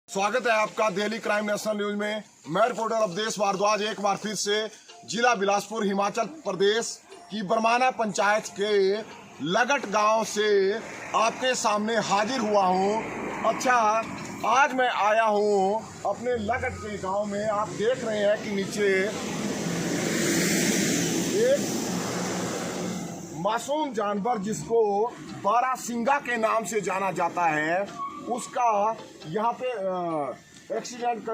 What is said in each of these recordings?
स्वागत है आपका दिल्ली क्राइम नेशनल न्यूज में। मैं रिपोर्टर अवधेश भारद्वाज एक बार फिर से जिला बिलासपुर हिमाचल प्रदेश की बरमाना पंचायत के लगट गांव से आपके सामने हाजिर हुआ हूं। अच्छा, आज मैं आया हूं अपने लगट के गांव में। आप देख रहे हैं कि नीचे एक मासूम जानवर जिसको बारासिंगा के नाम से जाना जाता है, उसका यहाँ पे एक्सीडेंट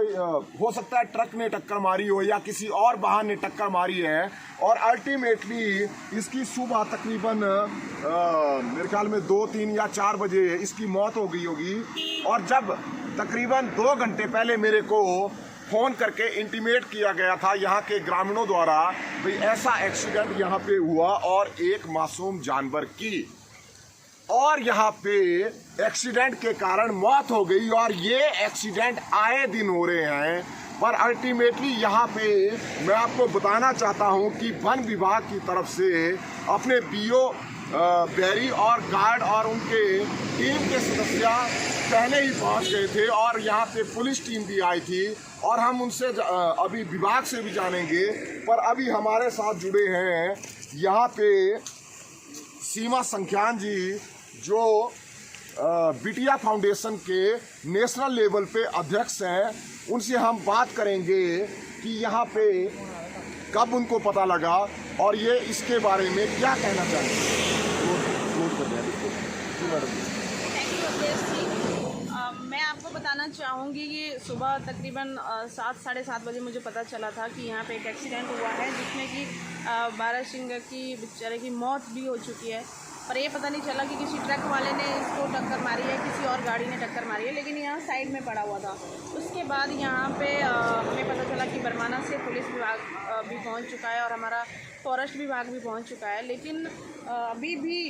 हो सकता है। ट्रक ने टक्कर मारी हो या किसी और वाहन ने टक्कर मारी है और अल्टीमेटली इसकी सुबह तकरीबन मेरे ख्याल में 2, 3 या 4 बजे इसकी मौत हो गई होगी। और जब तकरीबन 2 घंटे पहले मेरे को फ़ोन करके इंटीमेट किया गया था यहाँ के ग्रामीणों द्वारा, भाई ऐसा एक्सीडेंट यहाँ पे हुआ और एक मासूम जानवर की और यहाँ पे एक्सीडेंट के कारण मौत हो गई। और ये एक्सीडेंट आए दिन हो रहे हैं, पर अल्टीमेटली यहाँ पे मैं आपको बताना चाहता हूँ कि वन विभाग की तरफ से अपने पीओ बैरी और गार्ड और उनके टीम के सदस्य पहले ही पहुँच गए थे और यहाँ पे पुलिस टीम भी आई थी और हम उनसे अभी विभाग से भी जानेंगे। पर अभी हमारे साथ जुड़े हैं यहाँ पे सीमा संख्यान जी, जो बिटिया फाउंडेशन के नेशनल लेवल पे अध्यक्ष हैं। उनसे हम बात करेंगे कि यहाँ पे कब उनको पता लगा और ये इसके बारे में क्या कहना चाहेंगे। मैं आपको बताना चाहूँगी कि सुबह तकरीबन 7, साढ़े 7 बजे मुझे पता चला था कि यहाँ पे एक एक्सीडेंट हुआ है जिसमें कि बारासिंगा की बेचारे की मौत भी हो चुकी है। पर ये पता नहीं चला कि किसी ट्रक वाले ने इसको टक्कर मारी है, किसी और गाड़ी ने टक्कर मारी है, लेकिन यहाँ साइड में पड़ा हुआ था। उसके बाद यहाँ पे हमें पता चला कि बरमाना से पुलिस विभाग भी पहुँच चुका है और हमारा फॉरेस्ट विभाग भी पहुँच चुका है। लेकिन अभी भी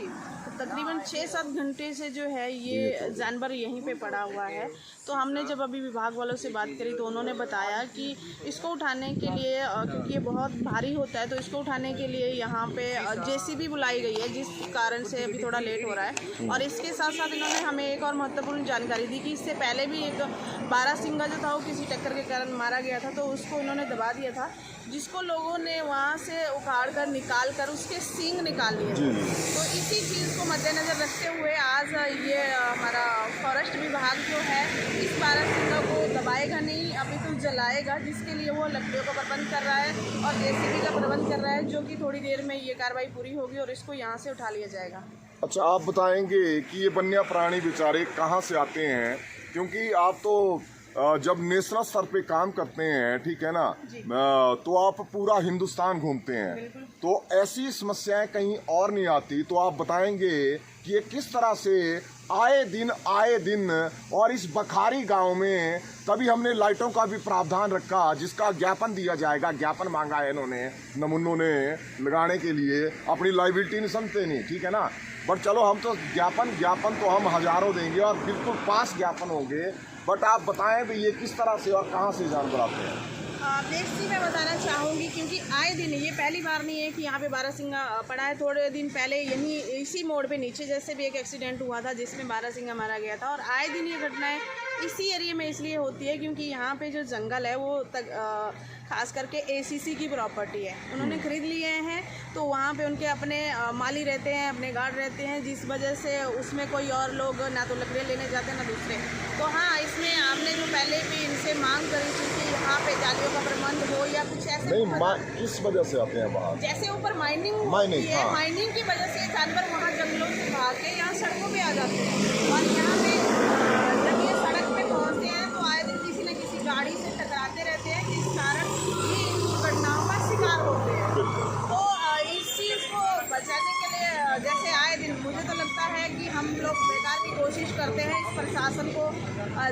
तकरीबन 6-7 घंटे से जो है ये जानवर यहीं पे पड़ा हुआ है। तो हमने जब अभी विभाग वालों से बात करी तो उन्होंने बताया कि इसको उठाने के लिए, क्योंकि ये बहुत भारी होता है, तो इसको उठाने के लिए यहाँ पे जेसीबी बुलाई गई है, जिस कारण से अभी थोड़ा लेट हो रहा है। और इसके साथ साथ इन्होंने हमें एक और महत्वपूर्ण जानकारी दी कि इससे पहले भी एक बारासिंगा जो था वो किसी टक्कर के कारण मारा गया था, तो उसको इन्होंने दबा दिया था, जिसको लोगों ने वहाँ से उखाड़ कर निकाल कर उसके सींग निकाल लिए। तो इसी चीज़ को मद्देनज़र रखते हुए आज ये हमारा फॉरेस्ट विभाग जो है इस बारासिंगा को दबाएगा नहीं, अभी तो जलाएगा, जिसके लिए वो लकड़ियों का प्रबंध कर रहा है और जेसीबी का प्रबंध कर रहा है, जो कि थोड़ी देर में ये कार्रवाई पूरी होगी और इसको यहाँ से उठा लिया जाएगा। अच्छा, आप बताएंगे कि ये वन्य प्राणी बेचारे कहाँ से आते हैं, क्योंकि आप तो जब नेशनल स्तर पे काम करते हैं, ठीक है ना, तो आप पूरा हिंदुस्तान घूमते हैं, तो ऐसी समस्याएं कहीं और नहीं आती। तो आप बताएंगे कि ये किस तरह से आए दिन और इस बखारी गांव में, तभी हमने लाइटों का भी प्रावधान रखा जिसका ज्ञापन दिया जाएगा। ज्ञापन मांगा है इन्होंने, नमूनों ने लगाने के लिए, अपनी लाइबिलिटी नहीं समझते नहीं, ठीक है ना। बट चलो, हम तो ज्ञापन तो हम हज़ारों देंगे और बिल्कुल पास ज्ञापन होंगे। बट आप बताएं भी ये किस तरह से और कहाँ से जानवर आते हैं। बेसिकली मैं बताना चाहूँगी, क्योंकि आए दिन, ये पहली बार नहीं है कि यहाँ पे बारासिंगा पड़ा है। थोड़े दिन पहले यहीं इसी मोड़ पे नीचे जैसे भी एक एक्सीडेंट हुआ था जिसमें बारासिंगा मारा गया था। और आए दिन ये घटनाएं इसी एरिया में इसलिए होती है क्योंकि यहाँ पे जो जंगल है वो खास करके एसीसी की प्रॉपर्टी है, उन्होंने खरीद लिए हैं। तो वहाँ पे उनके अपने माली रहते हैं, अपने गार्ड रहते हैं, जिस वजह से उसमें कोई और लोग ना तो लकड़ियाँ लेने जाते हैं ना दूसरे। तो हाँ, इसमें आपने जो पहले भी इनसे मांग करी थी कि यहाँ पे जालियों का प्रबंध हो या कुछ ऐसे नहीं, किस वजह से आते हैं बाहर, जैसे ऊपर माइनिंग होती है, माइनिंग की वजह से जानवर वहाँ जंगलों से भाग के यहाँ सड़कों पे आ जाते हैं। और यहाँ पे जब ये सड़क पे पहुँचते हैं तो आए दिन किसी न किसी गाड़ी से टकराते रहते हैं, जिस कारण ये इन दुर्घटनाओं का शिकार होते हैं। तो इस चीज़ को बचाने के लिए जैसे आए दिन मुझे तो लगता है कि हम लोग बेकार की कोशिश करते हैं इस प्रशासन को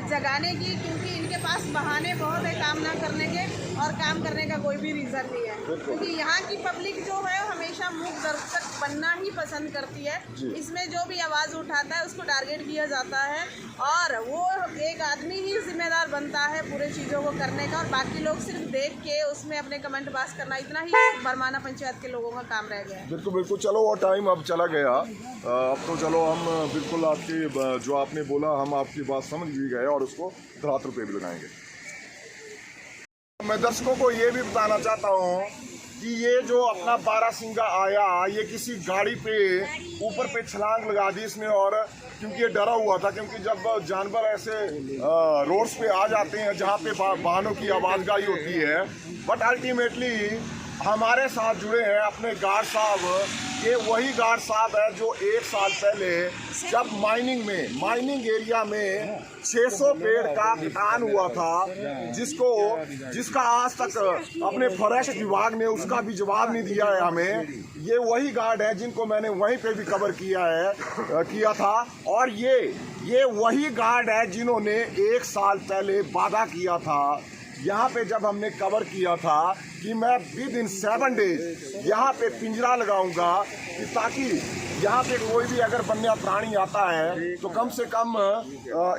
जगाने की, क्योंकि इनके पास बहाने बहुत है काम ना करने के और काम करने का कोई भी रीज़न नहीं है। क्योंकि यहाँ की पब्लिक जो है हमेशा मूक दर्शक बनना ही पसंद करती है। इसमें जो भी आवाज़ उठाता है उसको टारगेट किया जाता है और वो एक आदमी ही जिम्मेदार बनता है पूरे चीज़ों को करने का, और बाकी लोग सिर्फ देख के उसमें अपने कमेंट पास करना, इतना ही बरमाना पंचायत के लोगों का काम रह गया है। बिल्कुल, चलो वो टाइम अब चला गया। अब तो चलो हम बिल्कुल आपकी जो आपने बोला हम आपकी बात समझ भी गए और उसको आपको 10 रुपये भी लगाएंगे। मैं दर्शकों को ये भी बताना चाहता हूँ कि ये जो अपना बारहसिंगा आया, ये किसी गाड़ी पे ऊपर पे छलांग लगा दी इसने, और क्योंकि ये डरा हुआ था, क्योंकि जब जानवर ऐसे रोड्स पे आ जाते हैं जहाँ पे वाहनों की आवाजगाही होती है, बट अल्टीमेटली हमारे साथ जुड़े हैं अपने गार्ड साहब। ये वही गार्ड साहब है जो 1 साल पहले जब माइनिंग एरिया में 600 पेड़ का कटान हुआ था, जिसका आज तक अपने फॉरेस्ट विभाग ने उसका भी जवाब नहीं दिया है हमें। ये वही गार्ड है जिनको मैंने वहीं पे भी कवर किया था, और ये वही गार्ड है जिन्होंने 1 साल पहले वादा किया था यहाँ पे, जब हमने कवर किया था कि मैं विद इन 7 डेज यहाँ पे पिंजरा लगाऊंगा, कि ताकि यहाँ पे कोई भी अगर वन्य प्राणी आता है तो कम से कम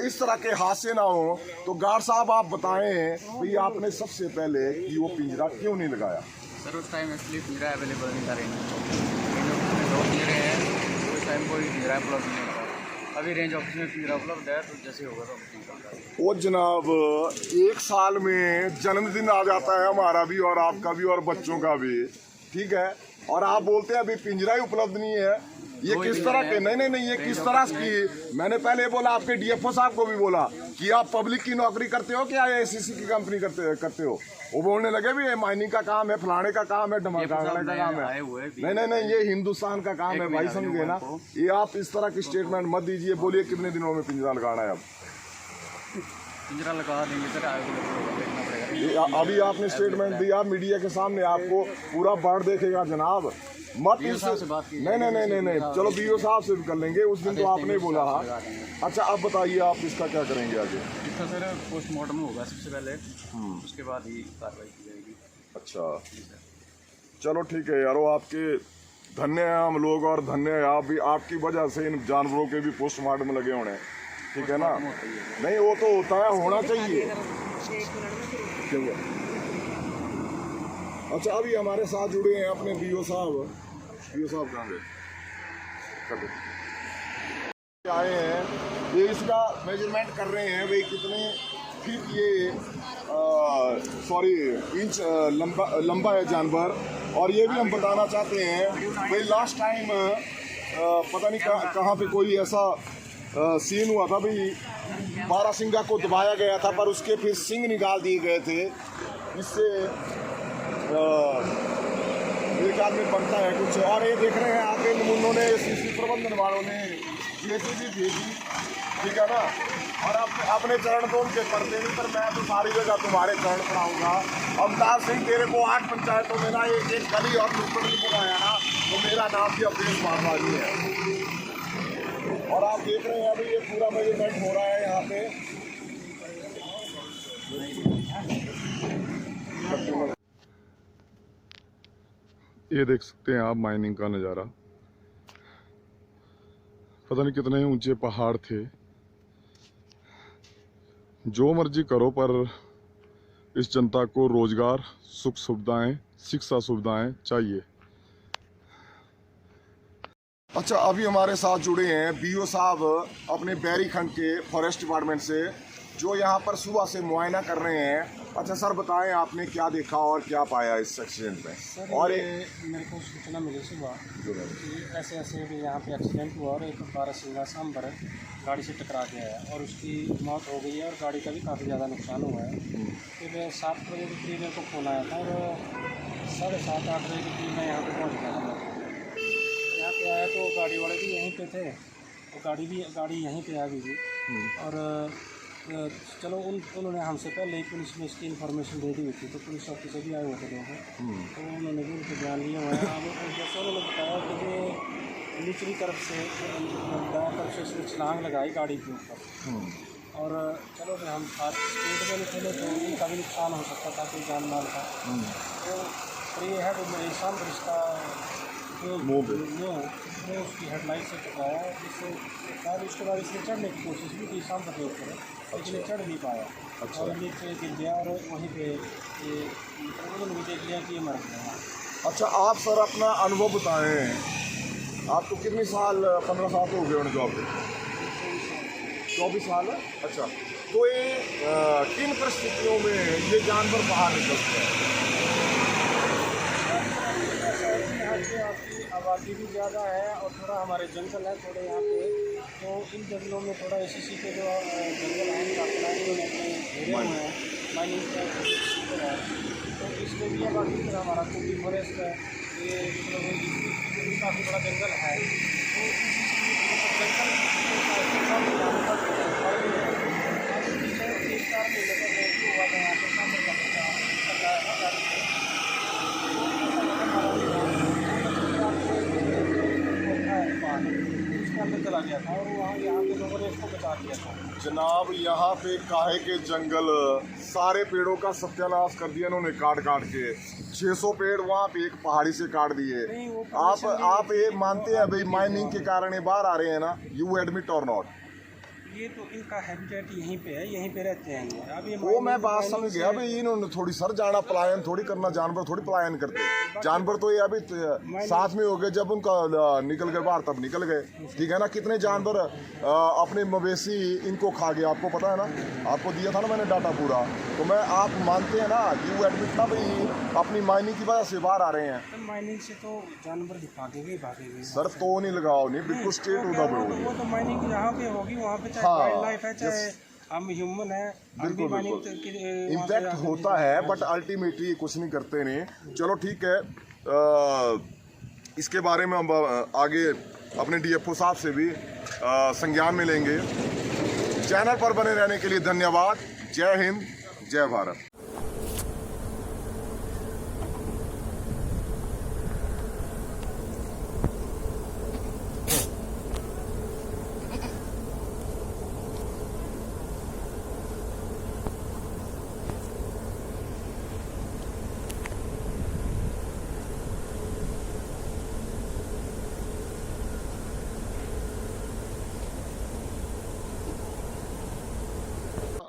इस तरह के हादसे ना हो। तो गार्ड साहब आप बताएं भाई, आपने सबसे पहले कि वो पिंजरा क्यों नहीं लगाया? सर उस टाइम एक्चुअली पिंजरा अवेलेबल नहीं था, रेंज में 2 पिंजरे हैं, उस टाइम कोई पिंजरा उपलब्ध नहीं था। अभी रेंज ऑफिस में पिंजरा उपलब्ध है, तो जैसे होगा तो हम। वो जनाब 1 साल में जन्मदिन आ जाता है हमारा भी और आपका भी और बच्चों का भी, ठीक है, और आप बोलते हैं अभी पिंजरा ही उपलब्ध नहीं है। ये किस तरह के? नहीं, ये किस तरह की? मैंने पहले बोला, आपके डीएफओ साहब को भी बोला कि आप पब्लिक की नौकरी करते हो क्या, एसीसी की कंपनी करते हो? वो बोलने लगे भी ये माइनिंग का काम है, फलाने का काम है, ढमाकाने का काम है। नहीं, ये हिंदुस्तान का काम है भाई, समझे ना? ये आप इस तरह की स्टेटमेंट मत दीजिए। बोलिए कितने दिनों में पिंजरा लगाना है? अब पिंजरा लगा देंगे सर, देखना पड़ेगा। अभी आपने स्टेटमेंट दिया मीडिया के सामने, आपको पूरा बाढ़ देखेगा जनाब। मत इस नहीं, चलो बीओ साहब से कर लेंगे, उस दिन तो आपने बोला। अच्छा अब बताइए आप इसका क्या करेंगे आगे? इसका सर पोस्टमार्टम होगा सबसे पहले, उसके बाद ही कार्रवाई की जाएगी। अच्छा चलो ठीक है यारो, आपके धन्य हैं हम लोग, और धन्य है आप भी, आपकी वजह से इन जानवरों के भी पोस्टमार्टम लगे होने, ठीक है ना? नहीं वो तो होता है, होना चाहिए। अच्छा अभी हमारे साथ जुड़े हैं अपने बीओ साहब कहाँ गए? आए हैं, ये इसका मेजरमेंट कर रहे हैं भाई, कितने फीट ये इंच लंबा है जानवर। और ये भी हम बताना चाहते हैं भाई, लास्ट टाइम पता नहीं कहाँ पे कोई ऐसा सीन हुआ था भाई, बारहसिंगा को दबाया गया था पर उसके फिर सिंग निकाल दिए गए थे। इससे एक आदमी बनता है कुछ। और ये देख रहे हैं आपके नमूनों ने, सीसी प्रबंधन वालों ने जेसीबी भेजी, ठीक है ना? और अपने चरण तो उनके पढ़ते नहीं, पर मैं तो सारी जगह तुम्हारे चरण पढ़ाऊंगा। अवतार सिंह तेरे को 8 पंचायतों में ना एक गली और नुक्कड़ नहीं बनाया ना, तो मेरा नाम भी अवधेश मारवाड़ी है। और आप देख रहे हैं अभी ये पूरा मेजरमेंट हो रहा है यहाँ पे। ये देख सकते हैं आप माइनिंग का नज़ारा, पता नहीं कितने ऊंचे पहाड़ थे। जो मर्जी करो पर इस जनता को रोजगार, सुख सुविधाएं, शिक्षा सुविधाएं चाहिए। अच्छा अभी हमारे साथ जुड़े हैं बीओ साहब अपने बैरी खंड के फॉरेस्ट डिपार्टमेंट से, जो यहाँ पर सुबह से मुआयना कर रहे हैं। अच्छा सर बताएं आपने क्या देखा और क्या पाया इस एक्सीडेंट में? सर और ये मेरे को सूचना मिली सुबह कि ऐसे भी यहाँ पे एक्सीडेंट हुआ और एक बारहसिंगा सांबर गाड़ी से टकरा गया है और उसकी मौत हो गई है और गाड़ी का भी काफ़ी ज़्यादा नुकसान हुआ है। फिर 7 बजे के करीब मेरे को फ़ोन आया था और 7:30-8 बजे के करीब मैं यहाँ पर पहुँच गया था। यहाँ पे आया तो गाड़ी वाले भी यहीं पे थे, तो गाड़ी यहीं पे आ गई थी। और चलो उन्होंने हमसे पहले ही पुलिस में इसकी इन्फॉर्मेशन दे दी हुई थी, तो पुलिस ऑफिसर भी आए हुए थे लोग, तो उन्होंने भी उनके बयान लिए हुए हैं। अब जैसे उन्होंने बताया कि जो निचली तरफ से इसने छलांग लगाई गाड़ी के ऊपर, और चलो फिर हम साथ स्पीड में निकले तो उनका भी नुकसान हो सकता था, कोई जान माल का। तो ये है तो मेरे सामने इसका मुँह उसकी हेडलाइट से टकराया, जिससे शायद उसके बाद इसने चढ़ने की कोशिश भी की सामने के ऊपर, लेकिन ये चढ़ नहीं पाया। अच्छा। और नीचे गिर गया और वहीं पे उन्होंने भी देख लिया कि ये मर गया। अच्छा आप सर अपना अनुभव बताएं, आपको कितने साल? 15 साल तो हो गए उन्हें जॉब पे? 24 साल है। अच्छा तो ये किन परिस्थितियों में ये जानवर बाहर निकलते हैं? यहाँ पे आपकी आबादी भी ज़्यादा है और थोड़ा हमारे जंगल है थोड़े यहाँ पे, तो इन जंगलों में थोड़ा ACC के जो जंगल हैं इनका प्लानिंग उन्होंने घेरे हुए हैं, माइनिंग का है, तो इसमें भी आबादी की तरह हमारा कुंभी फॉरेस्ट है, ये मतलब भी काफ़ी बड़ा जंगल है, तो जंगल हुआ था यहाँ पे सांबर का उसके अंदर चला गया था और वहाँ यहाँ के लोगों ने इसको बचा दिया था। जनाब यहाँ पे काहे के जंगल सारे पेड़ों का सत्यानाश कर दिया इन्होंने काट काट के। 600 पेड़ वहाँ पे एक पहाड़ी से काट दिए। नहीं, वो आप ये मानते हैं भाई माइनिंग के कारण ये बाहर आ रहे हैं ना? यू एडमिट और नॉट? ये तो इनका हैबिटेट यहीं पे है, यहीं पे रहते हैं ये। अब ये वो मैं बात समझ गया भाई, इन्होंने थोड़ी सर जाना पलायन थोड़ी करना, जानवर थोड़ी पलायन करते। जानवर तो ये अभी साथ में हो गए, जब उनका निकल गए बाहर तब निकल गए, ठीक है ना? कितने जानवर अपने मवेशी इनको खा गए, आपको पता है ना? आपको दिया था ना मैंने डाटा पूरा। तो मैं आप मानते हैं ना यू एडमिट ना भाई अपनी माइनिंग की वजह से बाहर आ रहे हैं। माइनिंग से तो जानवर भागेंगे सर तो नहीं लगाओ, नहीं बिल्कुल स्ट्रेट होगा वो तो माइनिंग यहाँ पे होगी, वहाँ पे चाहे वाइल्ड लाइफ है चाहे हम ह्यूमन है, बिल्कुल बिल्कुल इम्पैक्ट होता है, बट अल्टीमेटली कुछ नहीं करते नहीं। चलो ठीक है, इसके बारे में हम आगे अपने DFO साहब से भी संज्ञान में लेंगे। चैनल पर बने रहने के लिए धन्यवाद। जय हिंद, जय भारत।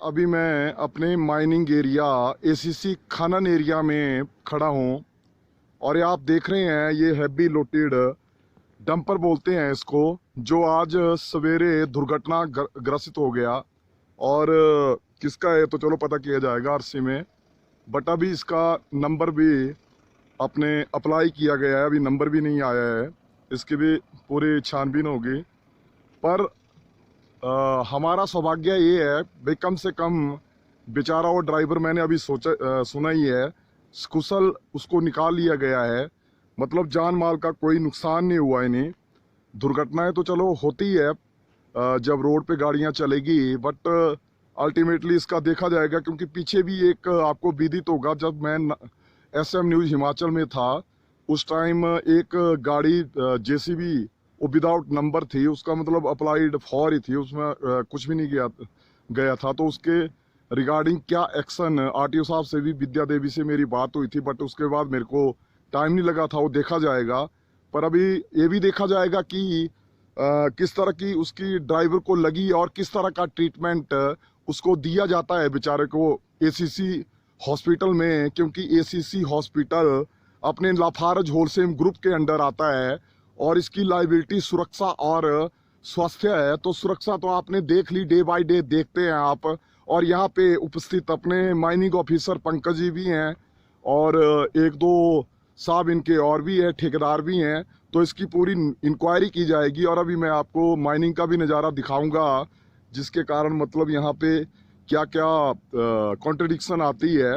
अभी मैं अपने माइनिंग एरिया ACC खनन एरिया में खड़ा हूँ और ये आप देख रहे हैं ये हैवी लोडेड डंपर बोलते हैं इसको, जो आज सवेरे दुर्घटना ग्रसित हो गया। और किसका है तो चलो पता किया जाएगा RC में, बट अभी इसका नंबर भी अपने अप्लाई किया गया है, अभी नंबर भी नहीं आया है, इसकी भी पूरी छानबीन होगी। पर हमारा सौभाग्य ये है भाई कम से कम बेचारा वो ड्राइवर मैंने अभी सुना ही है, कुशल उसको निकाल लिया गया है, मतलब जान माल का कोई नुकसान नहीं हुआ इन्हें। दुर्घटनाएं तो चलो होती है जब रोड पे गाड़ियां चलेगी, बट अल्टीमेटली इसका देखा जाएगा, क्योंकि पीछे भी एक आपको विदित होगा, जब मैं SM न्यूज़ हिमाचल में था उस टाइम एक गाड़ी JCB वो विदाउट नंबर थी, उसका मतलब अप्लाइड फॉर ही थी, उसमें कुछ भी नहीं गया था। तो उसके रिगार्डिंग क्या एक्शन, RTO साहब से भी, विद्या देवी से मेरी बात हुई थी, बट उसके बाद मेरे को टाइम नहीं लगा था, वो देखा जाएगा। पर अभी ये भी देखा जाएगा कि किस तरह की उसकी ड्राइवर को लगी और किस तरह का ट्रीटमेंट उसको दिया जाता है बेचारे को ACC हॉस्पिटल में, क्योंकि ACC हॉस्पिटल अपने लाफारज होलसेल ग्रुप के अंडर आता है और इसकी लाइबिलिटी सुरक्षा और स्वास्थ्य है। तो सुरक्षा तो आपने देख ली, डे बाय डे देखते हैं आप, और यहाँ पे उपस्थित अपने माइनिंग ऑफिसर पंकज जी भी हैं और एक दो साहब इनके और भी है, ठेकेदार भी हैं। तो इसकी पूरी इंक्वायरी की जाएगी और अभी मैं आपको माइनिंग का भी नज़ारा दिखाऊंगा, जिसके कारण मतलब यहाँ पे क्या क्या कॉन्ट्रडिक्शन आती है।